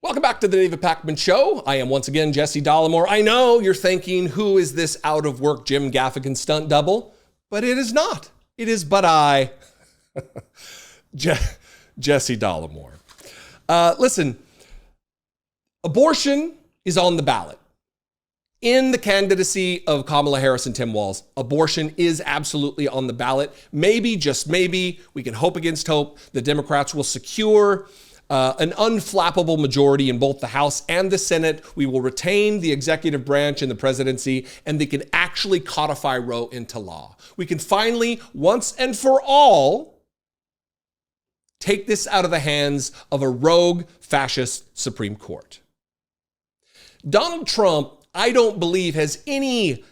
Welcome back to the David Pakman Show. I am once again Jesse Dollemore. I know you're thinking, who is this out-of-work Jim Gaffigan stunt double? But it is not. It is but I, Jesse Dollemore. Listen, abortion is on the ballot. In the candidacy of Kamala Harris and Tim Walz, abortion is absolutely on the ballot. Maybe, just maybe, we can hope against hope, the Democrats will secure an unflappable majority in both the House and the Senate. We will retain the executive branch and the presidency, and they can actually codify Roe into law. We can finally, once and for all, take this out of the hands of a rogue fascist Supreme Court. Donald Trump, I don't believe, has any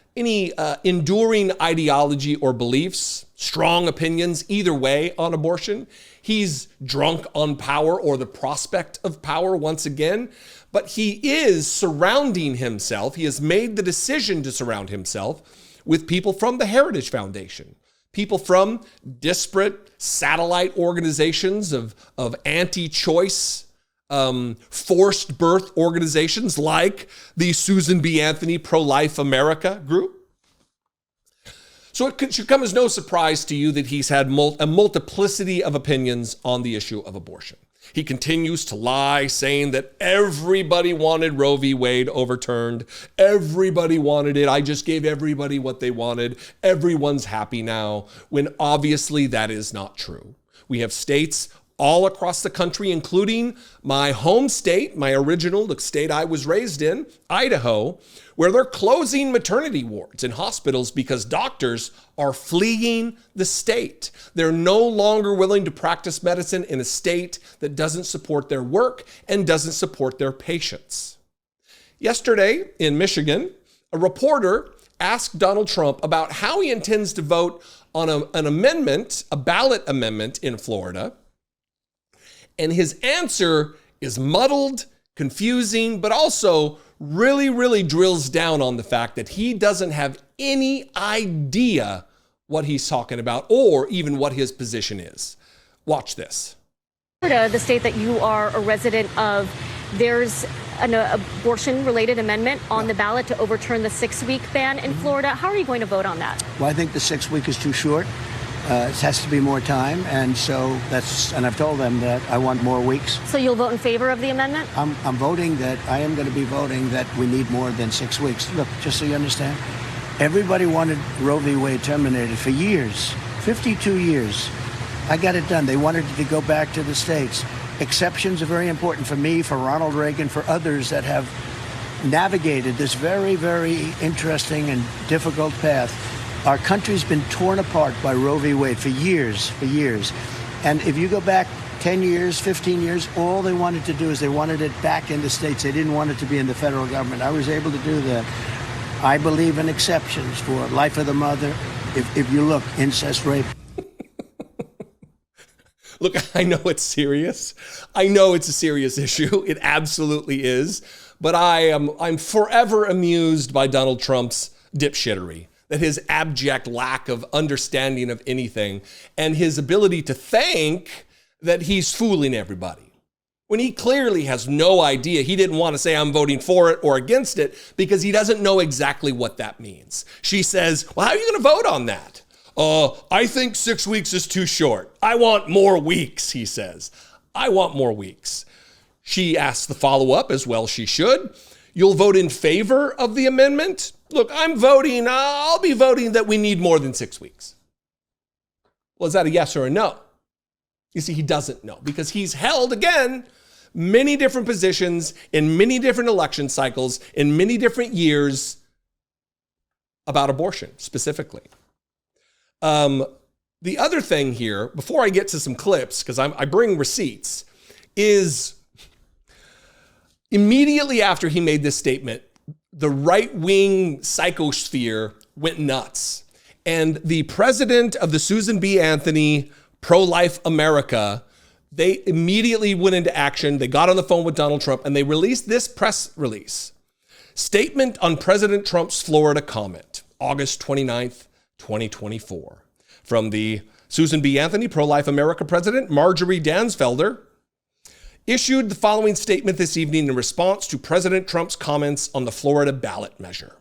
enduring ideology or beliefs, strong opinions either way on abortion. He's drunk on power or the prospect of power once again, but he is surrounding himself. He has made the decision to surround himself with people from the Heritage Foundation, people from disparate satellite organizations of anti-choice, forced birth organizations like the Susan B. Anthony Pro-Life America group. So it should come as no surprise to you that he's had a multiplicity of opinions on the issue of abortion. He continues to lie, saying that everybody wanted Roe v. Wade overturned. Everybody wanted it. I just gave everybody what they wanted. Everyone's happy now, when obviously that is not true. We have states all across the country, including my home state, my original, the state I was raised in, Idaho, where they're closing maternity wards and hospitals because doctors are fleeing the state. They're no longer willing to practice medicine in a state that doesn't support their work and doesn't support their patients. Yesterday in Michigan, a reporter asked Donald Trump about how he intends to vote on an amendment, a ballot amendment in Florida. And his answer is muddled, confusing, but also really drills down on the fact that he doesn't have any idea what he's talking about or even what his position is. Watch this. Florida, the state that you are a resident of, there's an abortion-related amendment on the ballot to overturn the 6-week ban in Florida. How are you going to vote on that? Well, I think the 6-week is too short. It has to be more time, and so and I've told them that I want more weeks. So you'll vote in favor of the amendment? I am going to be voting that we need more than 6 weeks. Look, just so you understand, everybody wanted Roe v. Wade terminated for years, 52 years. I got it done. They wanted it to go back to the states. Exceptions are very important for me, for Ronald Reagan, for others that have navigated this very interesting and difficult path. Our country's been torn apart by Roe v. Wade for years. And if you go back 10 years, 15 years, all they wanted to do is they wanted it back in the states. They didn't want it to be in the federal government. I was able to do that. I believe in exceptions for life of the mother. If you look, incest, rape. Look, I know it's serious. I know it's a serious issue. It absolutely is. But I'm forever amused by Donald Trump's dipshittery, that his abject lack of understanding of anything and his ability to think that he's fooling everybody, when he clearly has no idea. He didn't want to say I'm voting for it or against it because he doesn't know exactly what that means. She says, well, how are you going to vote on that? I think 6 weeks is too short. I want more weeks, he says. I want more weeks. She asks the follow-up, as well she should. You'll vote in favor of the amendment? Look, I'll be voting that we need more than 6 weeks. Well, is that a yes or a no? You see, he doesn't know because he's held, again, many different positions in many different election cycles in many different years about abortion specifically. The other thing here, before I get to some clips, because I bring receipts, is immediately after he made this statement, the right-wing psychosphere went nuts. And the president of the Susan B. Anthony Pro-Life America, they immediately went into action. They got on the phone with Donald Trump and they released this press release. Statement on President Trump's Florida comment, August 29th, 2024. From the Susan B. Anthony Pro-Life America president, Marjorie Dansfelder. issued the following statement this evening in response to President Trump's comments on the Florida ballot measure.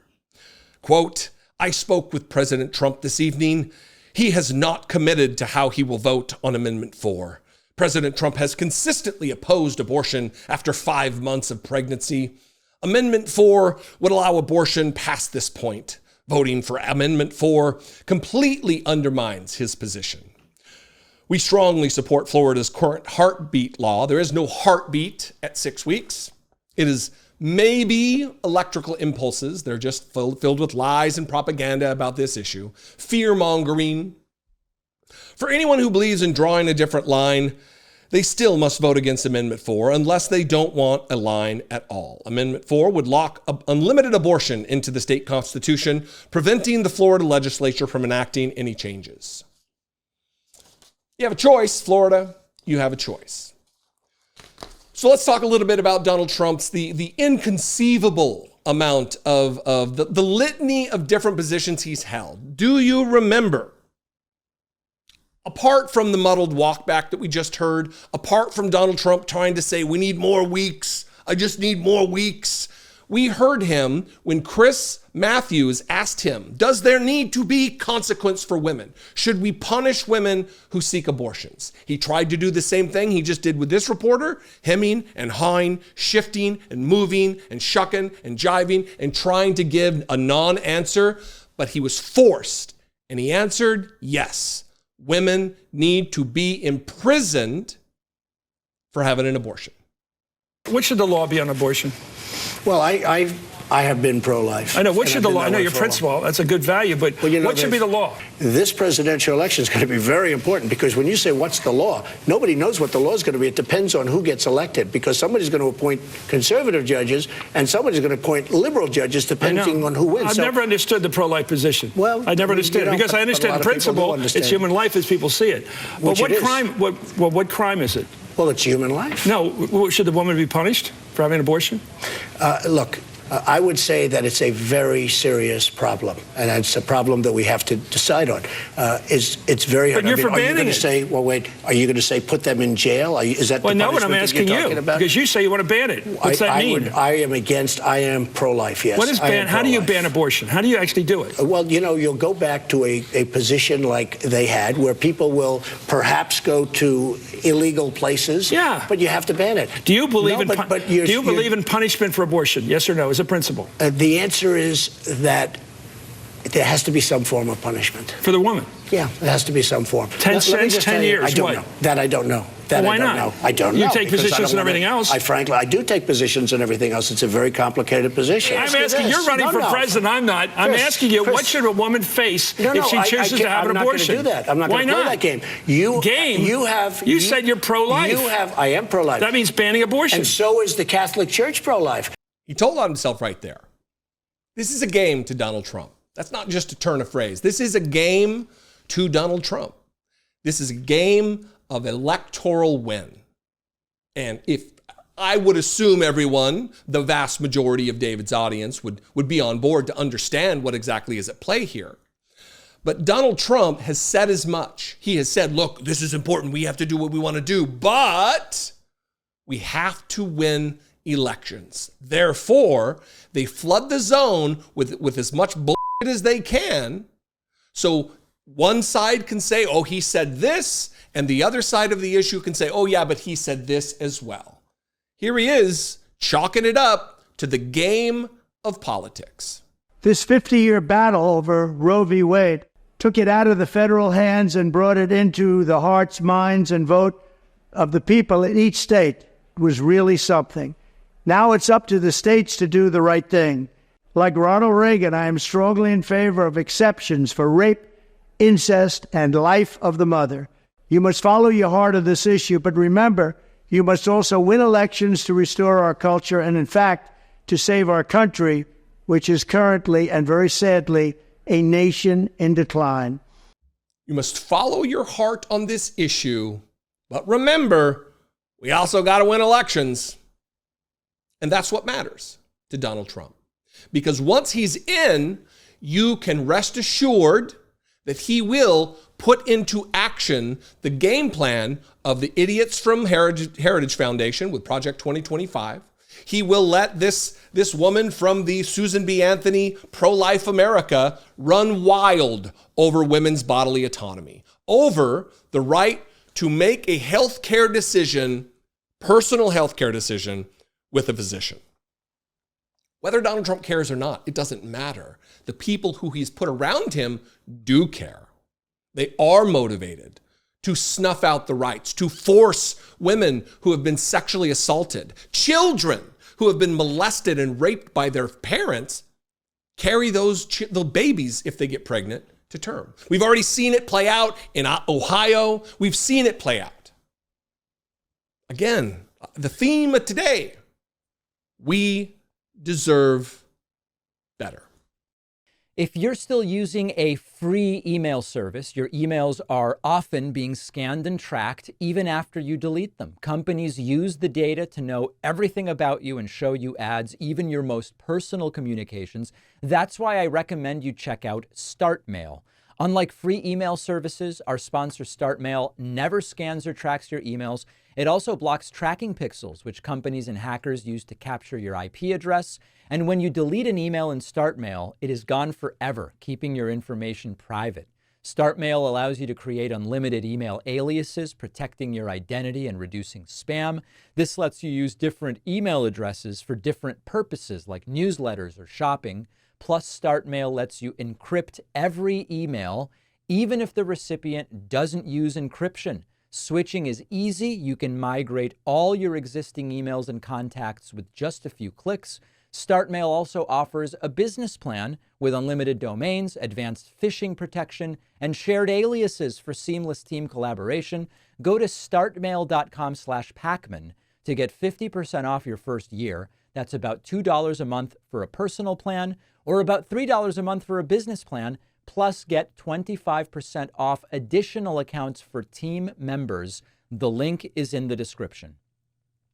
Quote, I spoke with President Trump this evening. He has not committed to how he will vote on Amendment 4. President Trump has consistently opposed abortion after 5 months of pregnancy. Amendment 4 would allow abortion past this point. Voting for Amendment 4 completely undermines his position. We strongly support Florida's current heartbeat law. There is no heartbeat at 6 weeks. It is maybe electrical impulses. They're just filled with lies and propaganda about this issue. Fear-mongering. For anyone who believes in drawing a different line, they still must vote against Amendment 4 unless they don't want a line at all. Amendment 4 would lock unlimited abortion into the state constitution, preventing the Florida legislature from enacting any changes. You have a choice, Florida. You have a choice. So let's talk a little bit about Donald Trump's the inconceivable amount of the litany of different positions he's held. Do you remember? Apart from the muddled walkback that we just heard, apart from Donald Trump trying to say, we need more weeks, I just need more weeks, we heard him when Chris Matthews asked him, does there need to be consequence for women? Should we punish women who seek abortions? He tried to do the same thing he just did with this reporter, hemming and hawing, shifting and moving and shucking and jiving and trying to give a non-answer, but he was forced and he answered yes. Women need to be imprisoned for having an abortion. What should the law be on abortion? Well, I have been pro-life. I know. What should the law? I know your principle. That's a good value, but what should be the law? This presidential election is going to be very important because when you say what's the law, nobody knows what the law is going to be. It depends on who gets elected because somebody's going to appoint conservative judges and somebody's going to appoint liberal judges depending on who wins. I've never understood the pro-life position. Well, I never understood it because I understand the principle. It's human life as people see it. But what crime? What crime is it? Well, it's human life. No. Should the woman be punished for having an abortion? Look. I would say that it's a very serious problem, and it's a problem that we have to decide on. It's very hard. But you're for banning it. Say, well, wait, are you going to say put them in jail? Is that well, the no, what I'm punishment asking you, because you say you want to ban it. What's that mean? I am pro-life, yes. What is ban? How do you ban abortion? How do you actually do it? Well, you'll go back to a position like they had where people will perhaps go to illegal places. Yeah. But you have to ban it. Do you believe believe in punishment for abortion? Yes or no? As a principle? The answer is that there has to be some form of punishment. For the woman? Yeah, there has to be some form. 10 cents, 10 years, I don't know. That I don't know. That why I don't not? know. I don't know. You take positions and everything else. I do take positions and everything else. It's a very complicated position. I'm asking, you're running for president, I'm not. I'm asking you, what should a woman face if she chooses to have an abortion? I'm not going to do that. I'm not going to play that game. You said you're pro-life. I am pro-life. That means banning abortion. And so is the Catholic Church pro-life. He told on himself right there. This is a game to Donald Trump. That's not just a turn of phrase. This is a game to Donald Trump. This is a game of electoral win. And if I would assume everyone, the vast majority of David's audience would be on board to understand what exactly is at play here. But Donald Trump has said as much. He has said, look, this is important. We have to do what we want to do, but we have to win elections. Therefore, they flood the zone with as much bullshit as they can. So one side can say, oh, he said this, and the other side of the issue can say, oh, yeah, but he said this as well. Here he is, chalking it up to the game of politics. This 50-year battle over Roe v. Wade took it out of the federal hands and brought it into the hearts, minds, and vote of the people in each state. It was really something. Now it's up to the states to do the right thing. Like Ronald Reagan, I am strongly in favor of exceptions for rape, incest, and life of the mother. You must follow your heart of this issue, but remember, you must also win elections to restore our culture and, in fact, to save our country, which is currently, and very sadly, a nation in decline. You must follow your heart on this issue, but remember, we also got to win elections. And that's what matters to Donald Trump. Because once he's in, you can rest assured that he will put into action the game plan of the idiots from Heritage Foundation with Project 2025. He will let this woman from the Susan B. Anthony Pro-Life America run wild over women's bodily autonomy, over the right to make a healthcare decision, personal healthcare decision, with a physician. Whether Donald Trump cares or not, it doesn't matter. The people who he's put around him do care. They are motivated to snuff out the rights, to force women who have been sexually assaulted, children who have been molested and raped by their parents, carry the babies, if they get pregnant, to term. We've already seen it play out in Ohio. We've seen it play out. Again, the theme of today, we deserve better. If you're still using a free email service, your emails are often being scanned and tracked even after you delete them. Companies use the data to know everything about you and show you ads, even your most personal communications. That's why I recommend you check out StartMail. Unlike free email services, our sponsor StartMail never scans or tracks your emails. It also blocks tracking pixels, which companies and hackers use to capture your IP address. And when you delete an email in StartMail, it is gone forever, keeping your information private. StartMail allows you to create unlimited email aliases, protecting your identity and reducing spam. This lets you use different email addresses for different purposes, like newsletters or shopping. Plus, StartMail lets you encrypt every email, even if the recipient doesn't use encryption. Switching is easy. You can migrate all your existing emails and contacts with just a few clicks. StartMail also offers a business plan with unlimited domains, advanced phishing protection, and shared aliases for seamless team collaboration. Go to startmail.com/Pacman to get 50% off your first year. That's about $2 a month for a personal plan, or about $3 a month for a business plan. Plus, get 25% off additional accounts for team members. The link is in the description.